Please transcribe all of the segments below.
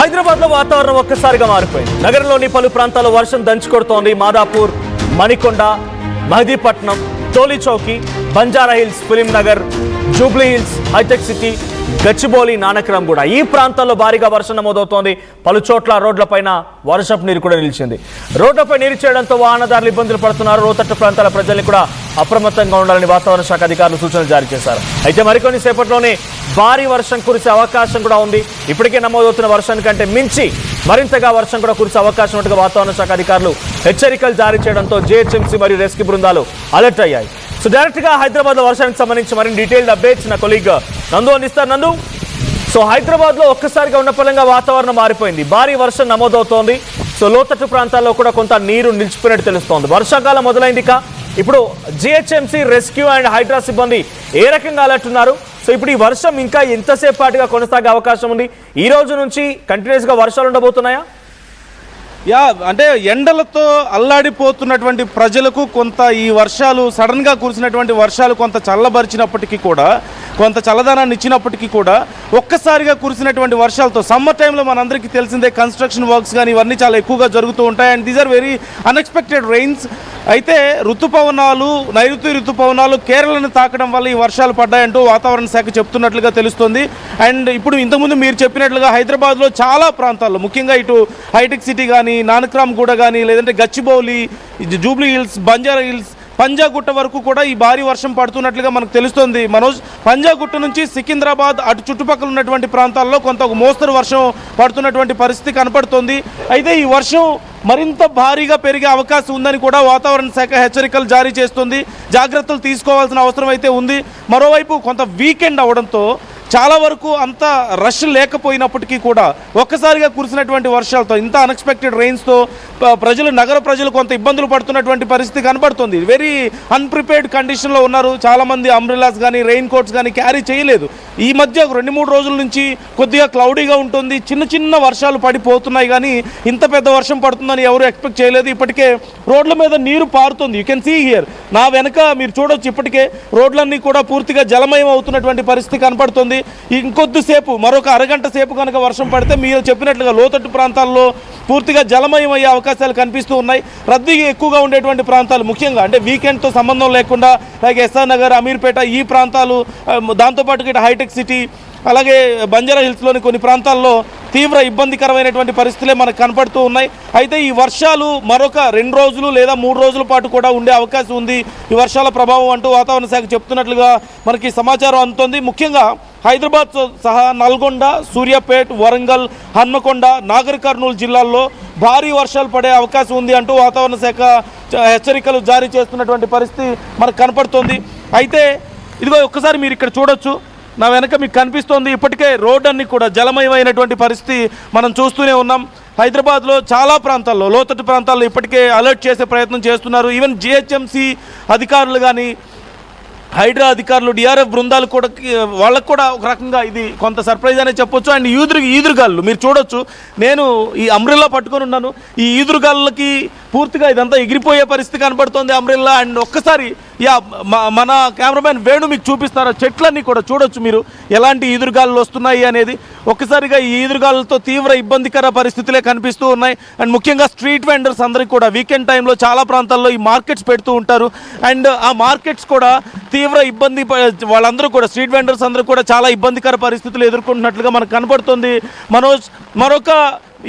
హైదరాబాద్ లో వాతావరణం ఒక్కసారిగా మారిపోయింది. నగరంలోని పలు ప్రాంతాల్లో వర్షం దంచుకొడుతోంది. మాదాపూర్, మణికొండ, మహదీపట్నం, టోలీ చౌకీ, బంజారా హిల్స్, ఫిలిం నగర్, జూబ్లీ హిల్స్, హైటెక్ సిటీ, గచ్చిబౌలి, నానక్రామ్ కూడా ఈ ప్రాంతాల్లో భారీగా వర్షం నమోదవుతోంది. పలు చోట్ల రోడ్లపైన వర్షపు నీరు కూడా నిలిచింది. రోడ్లపై నీరు చేయడంతో వాహనదారులు ఇబ్బందులు పడుతున్నారు. లోతట్టు ప్రాంతాల ప్రజల్ని కూడా అప్రమత్తంగా ఉండాలని వాతావరణ శాఖ అధికారులు సూచనలు జారీ చేశారు. అయితే మరికొన్ని సేపట్లోనే భారీ వర్షం కురిసే అవకాశం కూడా ఉంది. ఇప్పటికే నమోదవుతున్న వర్షానికంటే మించి మరింతగా వర్షం కూడా కురిసే అవకాశం ఉన్నట్టుగా వాతావరణ శాఖ అధికారులు హెచ్చరికలు జారీ చేయడంతో జీహెచ్ఎంసీ మరియు రెస్క్యూ బృందాలు అలర్ట్ అయ్యాయి. సో డైరెక్ట్ గా హైదరాబాద్ లో వర్షానికి సంబంధించి మరిన్ని డీటెయిల్డ్ అప్డేట్స్ నా కొలీగ్ నందు అందిస్తారు. నందు, సో హైదరాబాద్ లో ఒక్కసారిగా ఉన్న పరంగా వాతావరణం మారిపోయింది. భారీ వర్షం నమోదవుతోంది. సో లోతట్టు ప్రాంతాల్లో కూడా కొంత నీరు నిలిచిపోయినట్టు తెలుస్తోంది. వర్షాకాలం మొదలైంది. ఇప్పుడు జిహెచ్ఎంసీ, రెస్క్యూ అండ్ హైడ్రా సిబ్బంది ఏ రకంగా అలర్ట్ ఉన్నారు? సో ఇప్పుడు ఈ వర్షం ఇంకా ఎంతసేపు పాటుగా కొనసాగే అవకాశం ఉంది? ఈ రోజు నుంచి కంటిన్యూస్ గా వర్షాలు ఉండబోతున్నాయా? అంటే ఎండలతో అల్లాడిపోతున్నటువంటి ప్రజలకు కొంత ఈ వర్షాలు, సడన్గా కురిసినటువంటి వర్షాలు కొంత చల్లబరిచినప్పటికీ కూడా, కొంత చల్లదనాన్ని ఇచ్చినప్పటికీ కూడా ఒక్కసారిగా కురిసినటువంటి వర్షాలతో సమ్మర్ టైంలో మనందరికీ తెలిసిందే కన్స్ట్రక్షన్ వర్క్స్ కానీ ఇవన్నీ చాలా ఎక్కువగా జరుగుతూ ఉంటాయి. And these are very unexpected rains. అయితే నైరుతి ఋతుపవనాలు కేరళను తాకడం వల్ల ఈ వర్షాలు పడ్డాయంటూ వాతావరణ శాఖ చెప్తున్నట్లుగా తెలుస్తుంది. అండ్ ఇప్పుడు ఇంతకుముందు మీరు చెప్పినట్లుగా హైదరాబాద్లో చాలా ప్రాంతాల్లో, ముఖ్యంగా ఇటు హైటెక్ సిటీ కానీ, నానక్రామ్ గూడ కానీ, లేదంటే Gachibowli, Jubilee hills, Banjara hills, Panjagutta వరకు కూడా ఈ భారీ వర్షం పడుతున్నట్లుగా మనకు తెలుస్తోంది. మనోజ్, పంజాగుట్ట నుంచి సికింద్రాబాద్ అటు చుట్టుపక్కల ఉన్నటువంటి ప్రాంతాల్లో కొంత ఒక మోస్తరు వర్షం పడుతున్నటువంటి పరిస్థితి కనపడుతోంది. అయితే ఈ వర్షం మరింత భారీగా పెరిగే అవకాశం ఉందని కూడా వాతావరణ శాఖ హెచ్చరికలు జారీ చేస్తుంది. జాగ్రత్తలు తీసుకోవాల్సిన అవసరం అయితే ఉంది. మరోవైపు కొంత వీకెండ్ అవడంతో చాలా వరకు అంత రష్ లేకపోయినప్పటికీ కూడా ఒక్కసారిగా కురిసినటువంటి వర్షాలతో, ఇంత అన్ఎక్స్పెక్టెడ్ రెయిన్స్తో నగర ప్రజలు కొంత ఇబ్బందులు పడుతున్నటువంటి పరిస్థితి కనబడుతుంది. వెరీ అన్ప్రిపేర్డ్ కండిషన్లో ఉన్నారు. చాలామంది అంబ్రెలాస్ కానీ, రెయిన్ కోట్స్ కానీ క్యారీ చేయలేదు. ఈ మధ్య 2-3 రోజుల నుంచి కొద్దిగా క్లౌడీగా ఉంటుంది. చిన్న వర్షాలు పడిపోతున్నాయి కానీ ఇంత పెద్ద వర్షం పడుతుందని ఎవరు ఎక్స్పెక్ట్ చేయలేదు. ఇప్పటికే రోడ్ల మీద నీరు పారుతుంది. You can see here. నా వెనక మీరు చూడొచ్చు, ఇప్పటికే రోడ్లన్నీ కూడా పూర్తిగా జలమయం అవుతున్నటువంటి పరిస్థితి కనపడుతుంది. ఇంకొద్దిసేపు, మరొక అరగంట సేపు కనుక వర్షం పడితే మీరు చెప్పినట్లుగా లోతట్టు ప్రాంతాల్లో పూర్తిగా జలమయం అయ్యే అవకాశాలు కనిపిస్తూ ఉన్నాయి. రద్దీ ఎక్కువగా ఉండేటువంటి ప్రాంతాలు, ముఖ్యంగా అంటే వీకెండ్తో సంబంధం లేకుండా లైక్ ఎస్ఆర్ నగర్, అమీర్పేట ఈ ప్రాంతాలు, దాంతోపాటు ఇటు హైటెక్ సిటీ, అలాగే బంజారా హిల్స్లోని కొన్ని ప్రాంతాల్లో తీవ్ర ఇబ్బందికరమైనటువంటి పరిస్థితులే మనకు కనపడుతూ ఉన్నాయి. అయితే ఈ వర్షాలు మరొక 2 రోజులు లేదా 3 రోజుల పాటు కూడా ఉండే అవకాశం ఉంది ఈ వర్షాల ప్రభావం అంటూ వాతావరణ శాఖ చెప్తున్నట్లుగా మనకి సమాచారం అందుతోంది. ముఖ్యంగా హైదరాబాద్ సహా నల్గొండ, సూర్యాపేట్, వరంగల్, హన్మకొండ, నాగర్ కర్నూలు జిల్లాల్లో భారీ వర్షాలు పడే అవకాశం ఉంది అంటూ వాతావరణ శాఖ హెచ్చరికలు జారీ చేస్తున్నటువంటి పరిస్థితి మనకు కనపడుతోంది. అయితే ఇదిగో ఒక్కసారి మీరు ఇక్కడ చూడొచ్చు, నా వెనక మీకు కనిపిస్తోంది. ఇప్పటికే రోడ్ అన్ని కూడా జలమయమైనటువంటి పరిస్థితి మనం చూస్తూనే ఉన్నాం. హైదరాబాద్లో చాలా ప్రాంతాల్లో, లోతట్టు ప్రాంతాల్లో ఇప్పటికే అలర్ట్ చేసే ప్రయత్నం చేస్తున్నారు. ఈవెన్ జిహెచ్ఎంసీ అధికారులు కానీ, హైడ్రా అధికారులు, డిఆర్ఎఫ్ బృందాలు కూడా, వాళ్ళకు కూడా ఒక రకంగా ఇది కొంత సర్ప్రైజ్ అనే చెప్పొచ్చు. అండ్ ఈదురుగాళ్ళు మీరు చూడొచ్చు, నేను ఈ అంబ్రెల్లా పట్టుకొని ఉన్నాను. ఈ ఈదురుగాళ్ళకి పూర్తిగా ఇదంతా ఎగిరిపోయే పరిస్థితి కనబడుతోంది అంబ్రెల్లా. అండ్ ఒక్కసారి మన కెమెరామెన్ వేణు మీకు చూపిస్తారు. చెట్లన్నీ కూడా చూడొచ్చు మీరు ఎలాంటి ఈదురుగాలు వస్తున్నాయి అనేది. ఒక్కసారిగా ఈ ఈదురుగాలతో తీవ్ర ఇబ్బందికర పరిస్థితులే కనిపిస్తూ ఉన్నాయి. అండ్ ముఖ్యంగా స్ట్రీట్ వెండర్స్ అందరికీ కూడా వీకెండ్ టైంలో చాలా ప్రాంతాల్లో ఈ మార్కెట్స్ పెడుతూ ఉంటారు. అండ్ ఆ మార్కెట్స్ కూడా తీవ్ర ఇబ్బంది, వాళ్ళందరూ కూడా స్ట్రీట్ వెండర్స్ అందరూ కూడా చాలా ఇబ్బందికర పరిస్థితులు ఎదుర్కొంటున్నట్లుగా మనకు కనపడుతుంది. మనోజ్, మరొక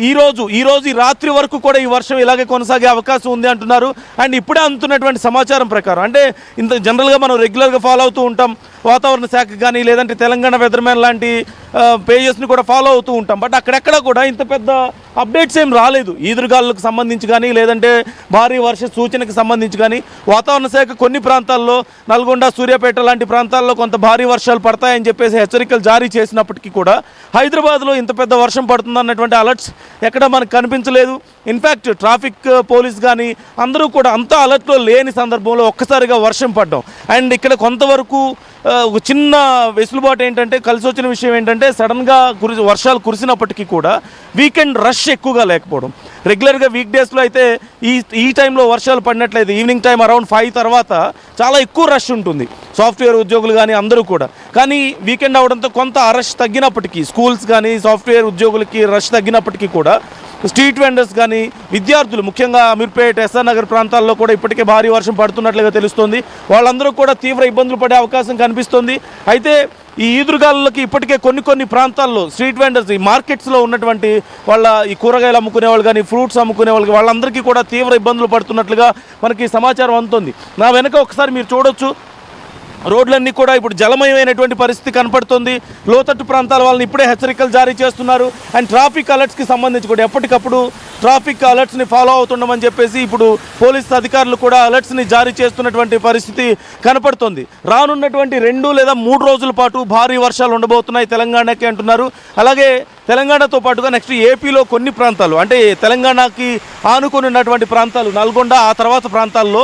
ఈ రోజు ఈ రాత్రి వరకు కూడా ఈ వర్షం ఇలాగే కొనసాగే అవకాశం ఉంది అంటున్నారు. అండ్ ఇప్పుడే అందుతున్నటువంటి సమాచారం ప్రకారం, అంటే ఇంత జనరల్గా మనం రెగ్యులర్గా ఫాలో అవుతూ ఉంటాం వాతావరణ శాఖ కానీ, లేదంటే తెలంగాణ వెదర్మ్యాన్ లాంటి పేజెస్ని కూడా ఫాలో అవుతూ ఉంటాం. బట్ అక్కడెక్కడ కూడా ఇంత పెద్ద అప్డేట్స్ ఏం రాలేదు ఈదురుగాలులకు సంబంధించి కానీ, లేదంటే భారీ వర్ష సూచనకు సంబంధించి కానీ. వాతావరణ శాఖ కొన్ని ప్రాంతాల్లో, నల్గొండ, సూర్యాపేట లాంటి ప్రాంతాల్లో కొంత భారీ వర్షాలు పడతాయని చెప్పేసి హెచ్చరికలు జారీ చేసినప్పటికీ కూడా హైదరాబాద్లో ఇంత పెద్ద వర్షం పడుతుందన్నటువంటి అలర్ట్స్ ఎక్కడ మనకు కనిపించలేదు. ఇన్ఫ్యాక్ట్ ట్రాఫిక్ పోలీస్ కానీ అందరూ కూడా అంత అలర్ట్లో లేని సందర్భంలో ఒక్కసారిగా వర్షం పడ్డం. అండ్ ఇక్కడ కొంతవరకు ఒక చిన్న వెసులుబాటు ఏంటంటే కలిసి వచ్చిన విషయం ఏంటంటే సడన్గా వర్షాలు కురిసినప్పటికీ కూడా వీకెండ్ రష్ ఎక్కువగా లేకపోవడం. రెగ్యులర్గా వీక్ డేస్లో అయితే ఈ టైంలో వర్షాలు పడినట్లయితే ఈవినింగ్ టైం అరౌండ్ 5 తర్వాత చాలా ఎక్కువ రష్ ఉంటుంది సాఫ్ట్వేర్ ఉద్యోగులు కానీ అందరూ కూడా. కానీ వీకెండ్ అవడంతో కొంత రష్ తగ్గినప్పటికీ స్కూల్స్ కానీ సాఫ్ట్వేర్ ఉద్యోగులకి రష్ తగ్గినప్పటికీ కూడా స్ట్రీట్ వెండర్స్ కానీ విద్యార్థులు ముఖ్యంగా అమీర్పేట్ ఎస్ఆర్ నగర్ ప్రాంతాల్లో కూడా ఇప్పటికే భారీ వర్షం పడుతున్నట్లుగా తెలుస్తోంది. వాళ్ళందరూ కూడా తీవ్ర ఇబ్బందులు పడే అవకాశం కనిపిస్తుంది. అయితే ఈ ఈదురుగాలులకి ఇప్పటికే కొన్ని ప్రాంతాల్లో స్ట్రీట్ వెండర్స్ ఈ మార్కెట్స్లో ఉన్నటువంటి వాళ్ళ ఈ కూరగాయలు అమ్ముకునే వాళ్ళు కానీ ఫ్రూట్స్ అమ్ముకునే వాళ్ళకి వాళ్ళందరికీ కూడా తీవ్ర ఇబ్బందులు పడుతున్నట్లుగా మనకి సమాచారం అందుతుంది. నా వెనక ఒకసారి మీరు చూడొచ్చు, రోడ్లన్నీ కూడా ఇప్పుడు జలమయమైనటువంటి పరిస్థితి కనపడుతుంది. లోతట్టు ప్రాంతాల వాళ్ళని ఇప్పుడే హెచ్చరికలు జారీ చేస్తున్నారు. అండ్ ట్రాఫిక్ అలర్ట్స్కి సంబంధించి కూడా ఎప్పటికప్పుడు ట్రాఫిక్ అలర్ట్స్ని ఫాలో అవుతుండమని చెప్పేసి ఇప్పుడు పోలీస్ అధికారులు కూడా అలర్ట్స్ని జారీ చేస్తున్నటువంటి పరిస్థితి కనపడుతుంది. రానున్నటువంటి 2 లేదా 3 రోజుల పాటు భారీ వర్షాలు ఉండబోతున్నాయి తెలంగాణకి అంటున్నారు. అలాగే తెలంగాణతో పాటుగా నెక్స్ట్ ఏపీలో కొన్ని ప్రాంతాలు అంటే తెలంగాణకి ఆనుకొని ఉన్నటువంటి ప్రాంతాలు నల్గొండ ఆ తర్వాత ప్రాంతాల్లో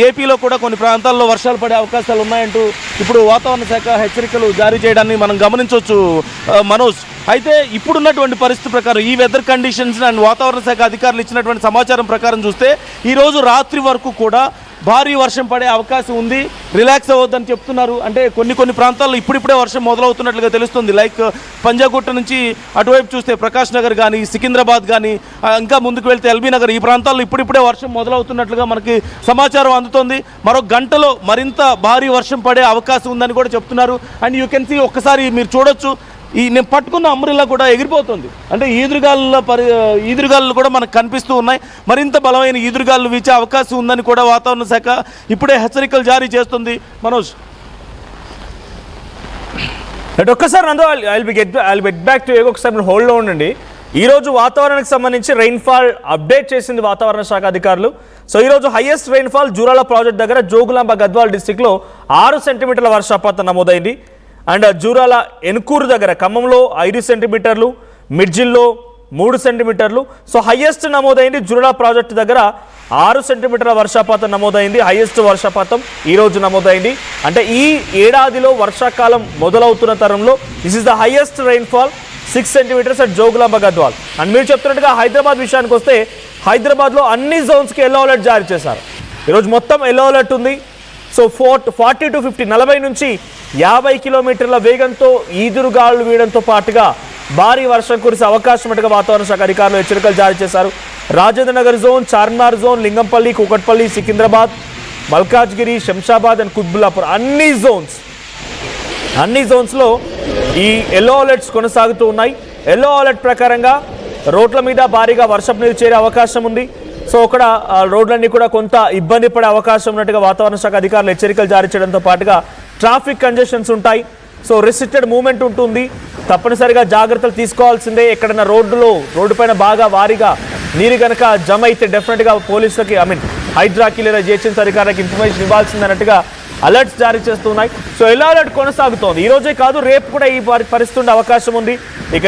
ఏపీలో కూడా కొన్ని ప్రాంతాల్లో వర్షాలు పడే అవకాశాలు ఉన్నాయంటూ ఇప్పుడు వాతావరణ శాఖ హెచ్చరికలు జారీ చేయడాన్ని మనం గమనించవచ్చు మనోజ్. అయితే ఇప్పుడున్నటువంటి పరిస్థితి ప్రకారం ఈ వెదర్ కండిషన్స్ అండ్ వాతావరణ శాఖ అధికారులు ఇచ్చినటువంటి సమాచారం ప్రకారం చూస్తే ఈరోజు రాత్రి వరకు కూడా భారీ వర్షం పడే అవకాశం ఉంది. రిలాక్స్ అవ్వద్దని చెప్తున్నారు. అంటే కొన్ని ప్రాంతాల్లో ఇప్పుడిప్పుడే వర్షం మొదలవుతున్నట్లుగా తెలుస్తుంది. లైక్ పంజాగుట్ట నుంచి అటువైపు చూస్తే ప్రకాష్ నగర్ కానీ సికింద్రాబాద్ కానీ ఇంకా ముందుకు వెళ్తే ఎల్బీ నగర్ ఈ ప్రాంతాల్లో ఇప్పుడిప్పుడే వర్షం మొదలవుతున్నట్లుగా మనకి సమాచారం అందుతోంది. మరో గంటలో మరింత భారీ వర్షం పడే అవకాశం ఉందని కూడా చెప్తున్నారు. అండ్ యూ కెన్ సీ ఒక్కసారి మీరు చూడొచ్చు, నేను పట్టుకున్న అంబ్రెల్లా కూడా ఎగిరిపోతుంది. అంటే ఈదురుగాలు కూడా మనకు కనిపిస్తూ ఉన్నాయి. మరింత బలమైన ఈదురుగాలు వీచే అవకాశం ఉందని కూడా వాతావరణ శాఖ ఇప్పుడే హెచ్చరికలు జారీ చేస్తుంది. మనోజ్ ఒక్కసారి నందు ఐల్ బెట్ బ్యాక్ టు ఒకసారి హోల్డ్లో ఉండండి. ఈరోజు వాతావరణానికి సంబంధించి రెయిన్ఫాల్ అప్డేట్ చేసింది వాతావరణ శాఖ అధికారులు. సో ఈరోజు హైయెస్ట్ రెయిన్ఫాల్ జూరాల ప్రాజెక్ట్ దగ్గర జోగులాంబ గద్వాల్ డిస్టిక్లో 6 సెంటీమీటర్ల వర్షపాతం నమోదైంది. అండ్ జూరాల ఎన్కూరు దగ్గర ఖమ్మంలో 5 సెంటీమీటర్లు, మిడ్జిల్లో 3 సెంటీమీటర్లు. సో హైయెస్ట్ నమోదైంది జూరాల ప్రాజెక్టు దగ్గర 6 సెంటీమీటర్ల వర్షపాతం నమోదైంది. హైయెస్ట్ వర్షపాతం ఈరోజు నమోదైంది. అంటే ఈ ఏడాదిలో వర్షాకాలం మొదలవుతున్న తరంలో this is the highest rainfall 6 centimetres at Jogulamba Gadwal. And మీరు చెప్తున్నట్టుగా హైదరాబాద్ విషయానికి వస్తే హైదరాబాద్లో అన్ని జోన్స్కి ఎల్లో అలర్ట్ జారీ చేశారు. ఈరోజు మొత్తం ఎల్లో అలర్ట్ ఉంది. సో 40 to 50 40 నుంచి 50 కిలోమీటర్ల వేగంతో ఈదురుగాలు వీయడంతో పాటుగా భారీ వర్షం కురిసే అవకాశం ఉన్నట్టుగా వాతావరణ శాఖ అధికారులు హెచ్చరికలు జారీ చేశారు. Rajendra Nagar zone, Charminar zone, Lingampally, Kukatpally, Secunderabad, Malkajgiri, Shamshabad and Qutbullapur అన్ని జోన్స్లో ఈ ఎల్లో అలర్ట్స్ కొనసాగుతూ ఉన్నాయి. ఎల్లో అలర్ట్ ప్రకారంగా రోడ్ల మీద భారీగా వర్షపు నీరు చేరే అవకాశం ఉంది. సో అక్కడ రోడ్లన్నీ కూడా కొంత ఇబ్బంది పడే అవకాశం ఉన్నట్టుగా వాతావరణ శాఖ అధికారులు హెచ్చరికలు జారీ చేయడంతో పాటుగా ట్రాఫిక్ కంజెషన్స్ ఉంటాయి. సో రిస్ట్రిక్టెడ్ మూవ్మెంట్ ఉంటుంది. తప్పనిసరిగా జాగ్రత్తలు తీసుకోవాల్సిందే. ఎక్కడైనా రోడ్డు పైన బాగా భారీగా నీరు కనుక జమ అయితే డెఫినెట్గా పోలీసులకి హైడ్రాకి లేదా జిహెచ్ఎంసీ అధికారులకు ఇన్ఫర్మేషన్ ఇవ్వాల్సింది అన్నట్టుగా అలర్ట్స్ జారీ చేస్తున్నాయి. సో ఎల్లో అలర్ట్ కొనసాగుతోంది. ఈ రోజే కాదు రేపు కూడా ఈ పరిస్థితి ఉండే అవకాశం ఉంది. ఇక